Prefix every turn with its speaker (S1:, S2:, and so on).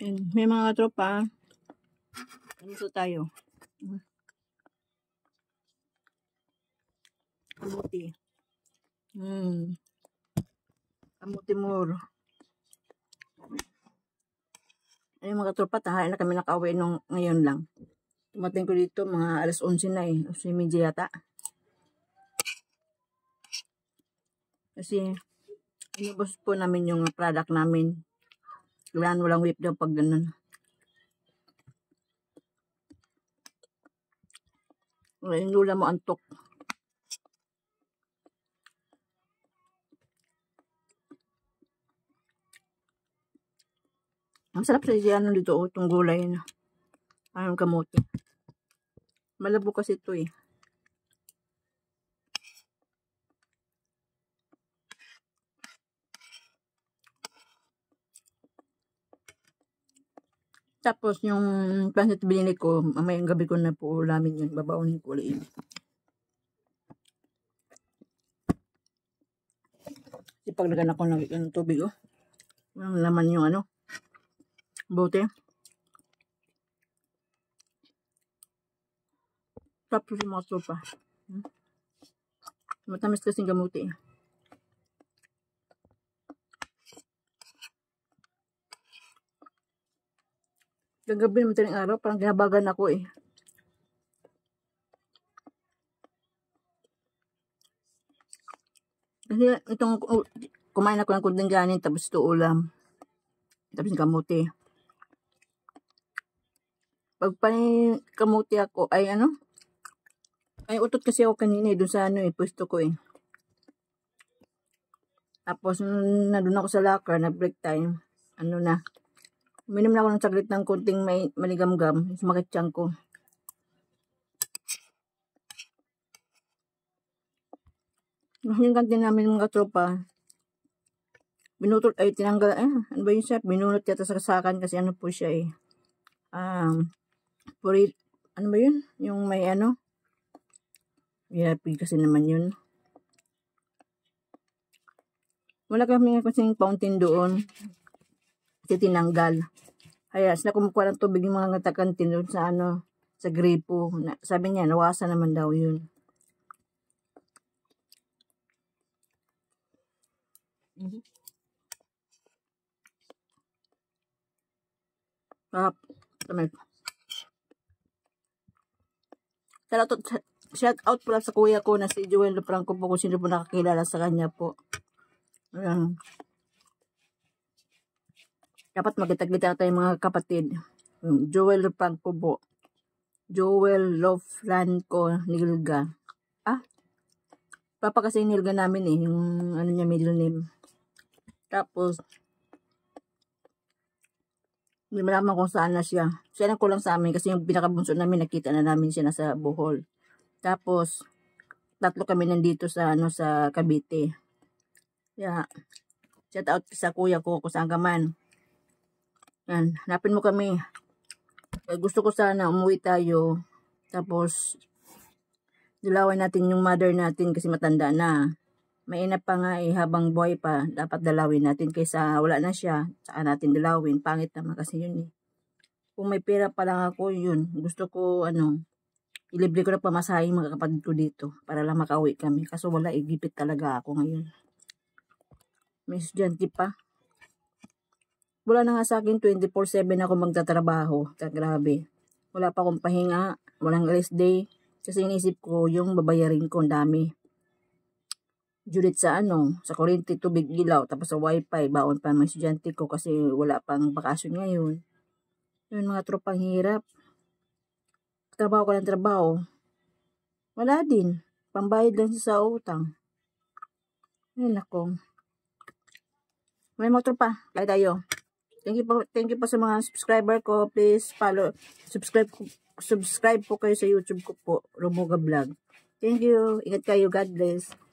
S1: And may mga tropa, gusto tayo. Kamuti. Kamuti moro. Ay mga tropa, tahain na kami nakauwi nung ngayon lang. Tumating ko dito, mga alas 11 na eh. 11:30 yata. Kasi, inubos po namin yung product namin. Walang whip daw pag ganun. Yung lula mo antok. Ang sarap sa ano dito, itong gulay na. Parang kamote. Malabo kasi ito eh. Tapos yung pancit binili ko, mamayang gabi ko na po ulamin yun. Babaunin ko ulit yun. Ipaglagan ako ng tubig oh. Walang laman yung ano. Bote. Tapos yung mga sopa. Matamis kasing gamuti. Kagabi naman tayo ng araw, parang ginabagan ako eh. Kasi itong kumain ako ng kunding ganin, tapos ito ulam. Tapos yung kamuti. Pag kamuti ako, ay ano? Ay utot kasi ako kanina eh, dun sa ano eh, pwesto ko eh. Tapos nandun ako sa locker, na break time, ano na. Uminom na ako ng saglit ng kunting maligamgam, sumakit tiyan ko. Yung kantin namin mga tropa, binutol, ay tinanggal, ano ba yun siya? Binunot yata sa kasakan kasi ano po siya eh. Ano ba yun? Yung may ano? Yapig kasi naman yun. Wala kami kasing fountain doon. Kasi tinanggal. Kaya sila kumukuha ng tubig yung mga ngatakantin doon sa ano, sa gripo. Sabi niya, nawasan naman daw yun. Shout out pala sa kuya ko na si Joel Franco po kung sino po nakakilala sa kanya po. Ayan. Dapat magkita-kita tayo mga kapatid. Joel Franco po. Joel Loflanco Nilga. Papa kasi Nilga namin eh. Yung ano niya middle name. Tapos, hindi malaman kung saan na siya. Siya na kulang sa amin kasi yung pinakabunso namin nakita na namin siya nasa Bohol. Tapos, 3 kami nandito sa ano sa Cavite. Yeah. Shout out sa kuya ko kung saan ka man. Yan, hanapin mo kami. Gusto ko sana umuwi tayo. Tapos, dalawin natin yung mother natin kasi matanda na. Mainap pa nga eh, habang buhay pa, dapat dalawin natin kaysa wala na siya, saka natin dalawin. Pangit naman kasi yun eh. Kung may pera pa lang ako, yun. Gusto ko, ilibre ko na pamasahin mga kapatid ko dito para lang makauwi kami. Kaso wala, igipit talaga ako ngayon. May estudyante pa. Wala na nga sa akin, 24/7 ako magtatrabaho. Grabe. Wala pa akong pahinga, walang rest day. Kasi inisip ko yung babayarin ko, ang dami. Julit sa sa kuryente, tubig, ilaw, tapos sa wifi, baon pa mga estudyante ko kasi wala pang bakasyon ngayon. Yun mga tropang hirap. Trabaho ko ng trabaho. Wala din. Pambayad lang sa utang. Ayun ako. May mga tropa. Kaya tayo. Thank you po sa mga subscriber ko. Please follow. Subscribe po kayo sa YouTube ko po. Romuga Vlog. Thank you. Ingat kayo. God bless.